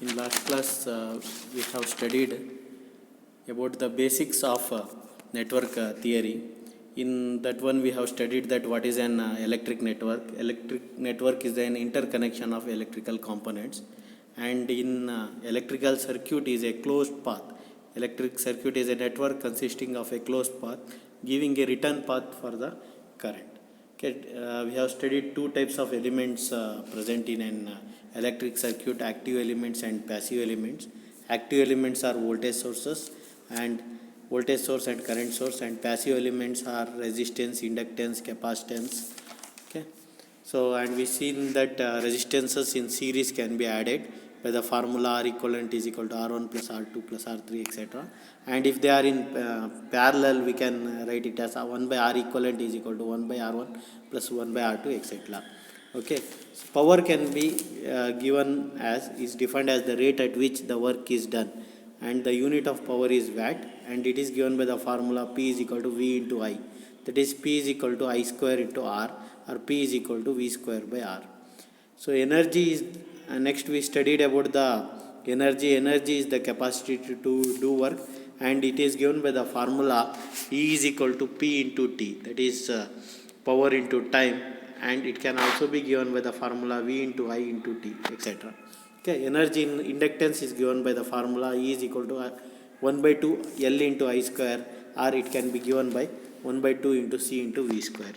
In last class, we have studied about the basics of network theory. In that one, we have studied that what is an electric network. Electric network is an interconnection of electrical components, and in electrical circuit is a closed path. Electric circuit is a network consisting of a closed path, giving a return path for the current. Okay, we have studied two types of elements present in an electric circuit: active elements and passive elements. Active elements are voltage sources and voltage source and current source, and passive elements are resistance, inductance, capacitance. Okay, so and we seen that resistances in series can be added by the formula R equivalent is equal to R1 plus R2 plus R3, etc. And if they are in parallel, we can write it as 1 by R equivalent is equal to 1 by R1 plus 1 by R2, etc. Okay, so power can be given as is defined as the rate at which the work is done, and the unit of power is watt, and it is given by the formula P is equal to V into I. That is, P is equal to I square into R, or P is equal to V square by R. So energy is next we studied about the energy. Energy is the capacity to do work, and it is given by the formula E is equal to P into T. That is power into time, and it can also be given by the formula V into I into T, etc. Okay, energy in inductance is given by the formula E is equal to 1 by 2 L into I square, or it can be given by 1 by 2 into C into V square.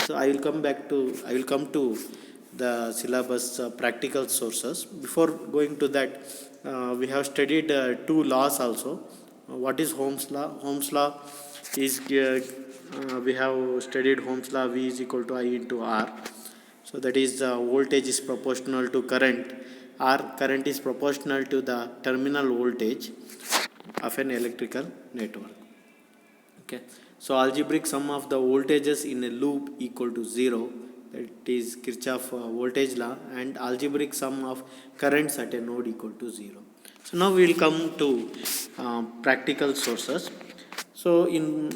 So I will come to the syllabus practical sources. Before going to that, we have studied two laws also. What is Ohm's law? Ohm's law is we have studied Ohm's law. V is equal to I into R. So that is voltage is proportional to current, or current is proportional to the terminal voltage of an electrical network. Okay, so algebraic sum of the voltages in a loop equal to 0. That is Kirchhoff voltage law, and algebraic sum of currents at a node equal to 0. So now we will come to practical sources. So in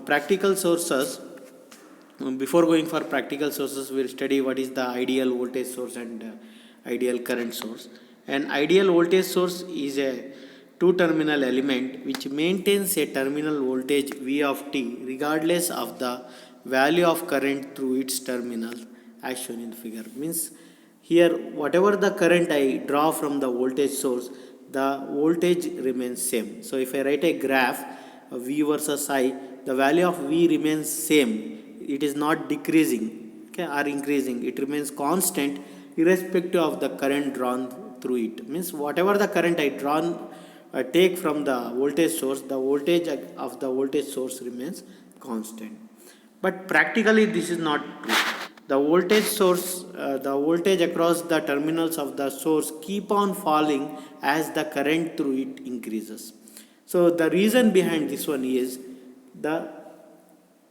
practical sources, before going for practical sources, we will study what is the ideal voltage source and ideal current source. An ideal voltage source is a two-terminal element which maintains a terminal voltage V of t regardless of the value of current through its terminal, as shown in the figure. Means here whatever the current I draw from the voltage source, the voltage remains same. So if I write a graph V versus I, the value of V remains same. It is not decreasing, okay, or increasing. It remains constant irrespective of the current drawn through it. Means whatever the current I take from the voltage source, the voltage of the voltage source remains constant. But practically this is not true. The voltage source, the voltage across the terminals of the source keep on falling as the current through it increases. So the reason behind this one is the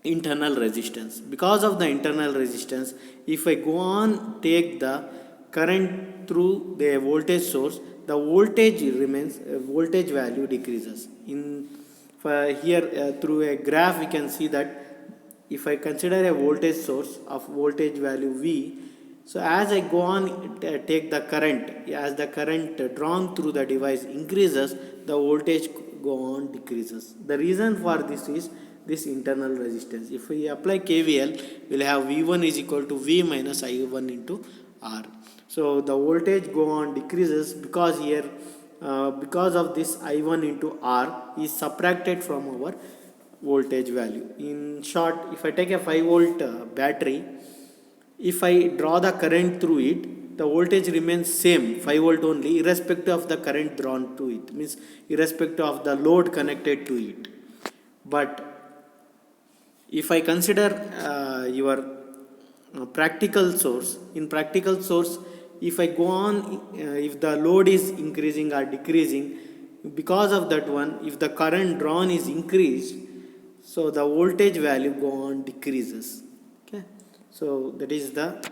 internal resistance. Because of the internal resistance, if I go on take the current through the voltage source, the voltage remains, voltage value decreases. In here through a graph we can see that if I consider a voltage source of voltage value V, so as I go on take the current, as the current drawn through the device increases, the voltage go on decreases. The reason for this is this internal resistance. If we apply KVL, we will have V1 is equal to V minus I1 into R. So the voltage go on decreases because here because of this I1 into R is subtracted from our voltage value. In short, if I take a 5 volt battery, if I draw the current through it, the voltage remains same, 5 volt only, irrespective of the current drawn to it, means irrespective of the load connected to it. But if I consider your practical source, in practical source, if I go on, if the load is increasing or decreasing, because of that one, if the current drawn is increased, so the voltage value go on decreases. Okay, so that is the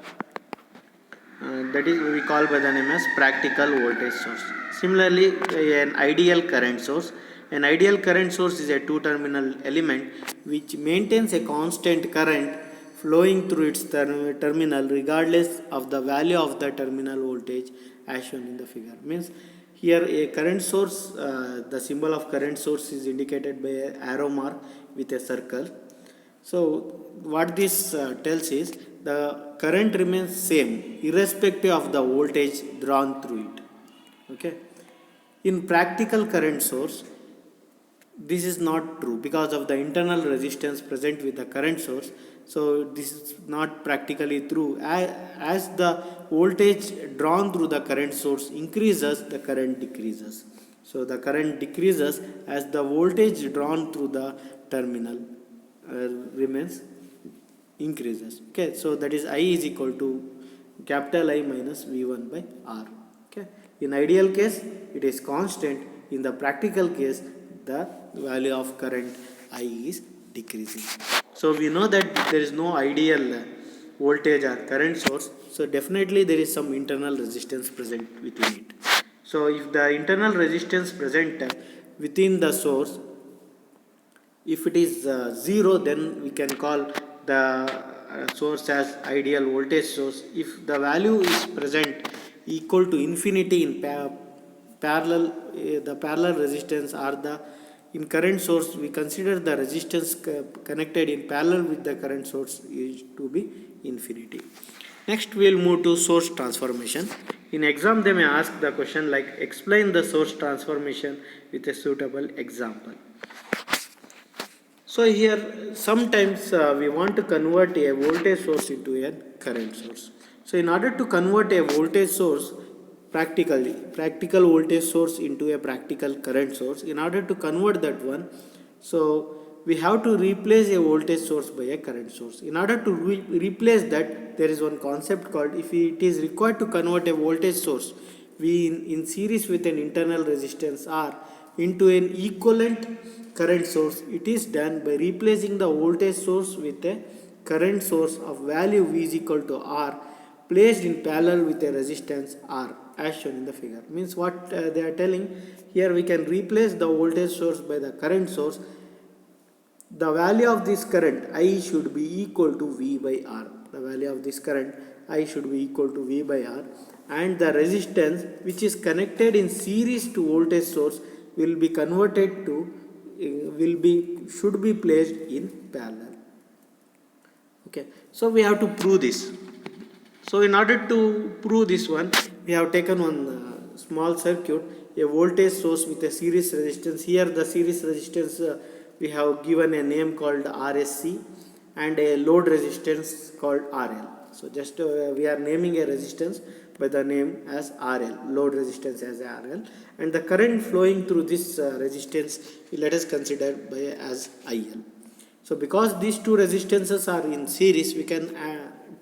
that is we call by the name as practical voltage source. Similarly, an ideal current source. An ideal current source is a two-terminal element which maintains a constant current flowing through its terminal regardless of the value of the terminal voltage as shown in the figure. Means Here a current source, the symbol of current source is indicated by an arrow mark with a circle. So what this tells is the current remains same irrespective of the voltage drawn through it. Okay. In practical current source, this is not true because of the internal resistance present with the current source. So this is not practically true. As the voltage drawn through the current source increases, the current decreases. So the current decreases as the voltage drawn through the terminal remains increases. Okay, so that is I is equal to capital I minus V1 by R. Okay, in ideal case it is constant. In the practical case, the value of current I is decreasing. So we know that there is no ideal voltage or current source. So definitely there is some internal resistance present within it. So if the internal resistance present within the source, if it is 0, then we can call the source as ideal voltage source. If the value is present equal to infinity in parallel, the parallel resistance or the in current source, we consider the resistance connected in parallel with the current source is to be infinity. Next we will move to source transformation. In exam they may ask the question like explain the source transformation with a suitable example. So here sometimes we want to convert a voltage source into a current source. So in order to convert a voltage source practical voltage source into a practical current source, in order to convert that one, so we have to replace a voltage source by a current source. In order to replace that, there is one concept called, if it is required to convert a voltage source we in series with an internal resistance R into an equivalent current source, it is done by replacing the voltage source with a current source of value V is equal to R placed in parallel with a resistance R as shown in the figure. Means what they are telling here, we can replace the voltage source by the current source. The value of this current I should be equal to V by R. The value of this current I should be equal to V by R, and the resistance which is connected in series to voltage source will be converted to should be placed in parallel. Okay, so we have to prove this. So in order to prove this one, we have taken one small circuit, a voltage source with a series resistance. Here the series resistance we have given a name called RSC and a load resistance called RL. So just we are naming a resistance by the name as RL, load resistance as RL, and the current flowing through this resistance let us consider by as IL. So because these two resistances are in series, we can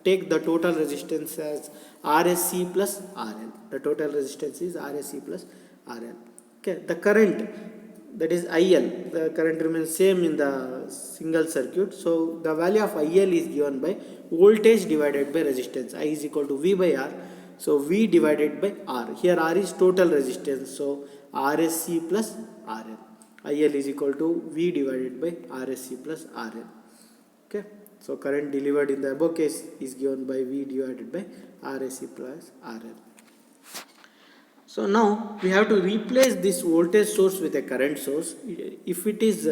take the total resistance as RSC plus RL. The total resistance is RSC plus RL. Okay, the current, that is IL, the current remains same in the single circuit. So the value of IL is given by voltage divided by resistance. I is equal to V by R. So V divided by R. Here R is total resistance. So RSC plus RL. IL is equal to V divided by RSC plus RL. Okay. So current delivered in the above case is given by V divided by RSC plus RL. So now we have to replace this voltage source with a current source. If it is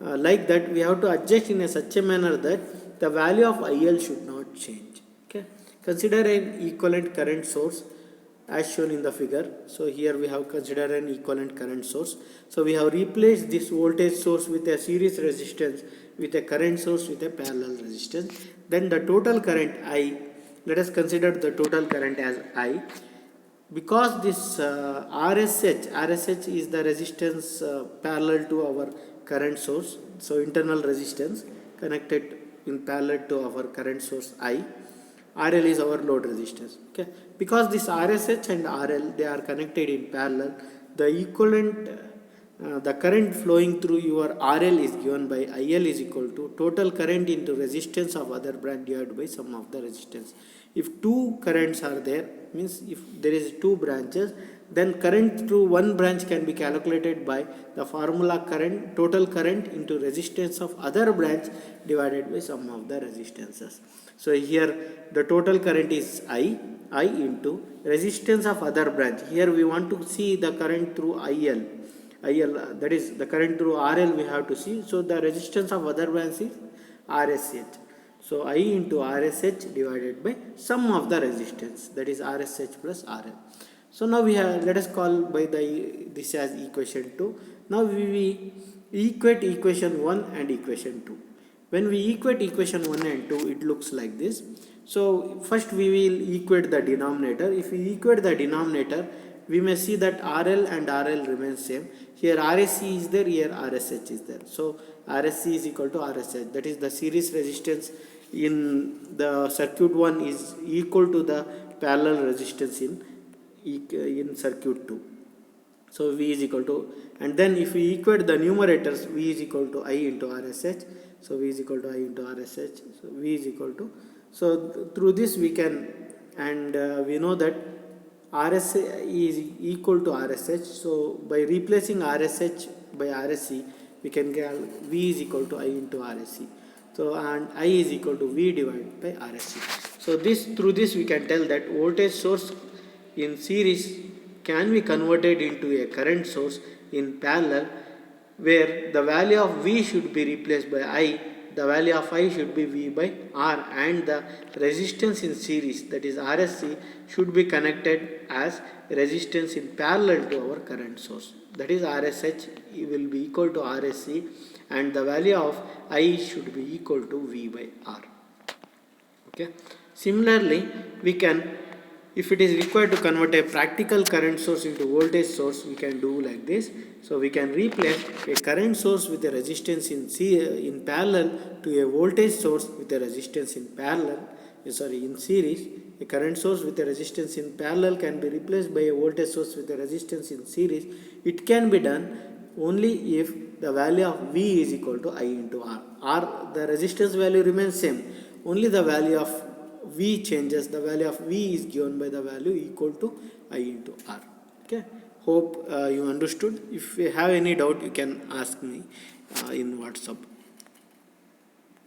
like that, we have to adjust in such a manner that the value of IL should not change. Okay. Consider an equivalent current source as shown in the figure. So here we have considered an equivalent current source. So we have replaced this voltage source with a series resistance with a current source with a parallel resistance. Then the total current I, let us consider the total current as I. Because this RSH is the resistance parallel to our current source, so internal resistance connected in parallel to our current source I. RL is our load resistance. Okay, because this RSH and RL they are connected in parallel, the equivalent the current flowing through your RL is given by IL is equal to total current into resistance of other branch divided by sum of the resistance. If two currents are there, means if there is two branches, then current through one branch can be calculated by the formula current, total current into resistance of other branch divided by sum of the resistances. So here the total current is I I into resistance of other branch. Here we want to see the current through IL. That is the current through RL we have to see. So the resistance of other branch is RSH. So I into RSH divided by sum of the resistance, that is RSH plus RL. So now we have, let us call by this as equation 2. Now we equate equation 1 and equation 2. When we equate equation 1 and 2, it looks like this. So first we will equate the denominator. If we equate the denominator, we may see that RL and RL remain same. Here RSC is there, here RSH is there. So RSC is equal to RSH. That is the series resistance in the circuit 1 is equal to the parallel resistance in circuit 2. So V is equal to, and then if we equate the numerators, V is equal to I into RSH. So V is equal to I into RSH. So V is equal to, so through this we can, and we know that RS is equal to RSH. So by replacing RSH by RSC, we can get V is equal to I into RSC. So and I is equal to V divided by RSC. So through this we can tell that voltage source in series can be converted into a current source in parallel, where the value of V should be replaced by I, the value of I should be V by R, and the resistance in series, that is RSC, should be connected as resistance in parallel to our current source. That is RSH will be equal to RSC, and the value of I should be equal to V by R. Okay. Similarly, we can, if it is required to convert a practical current source into voltage source, we can do like this. So we can replace a current source with a resistance in parallel to a voltage source with a resistance in series. A current source with a resistance in parallel can be replaced by a voltage source with a resistance in series. It can be done only if the value of V is equal to I into R. The resistance value remains same. Only the value of V changes. The value of V is given by the value equal to I into R. Okay. Hope you understood. If you have any doubt, you can ask me in WhatsApp.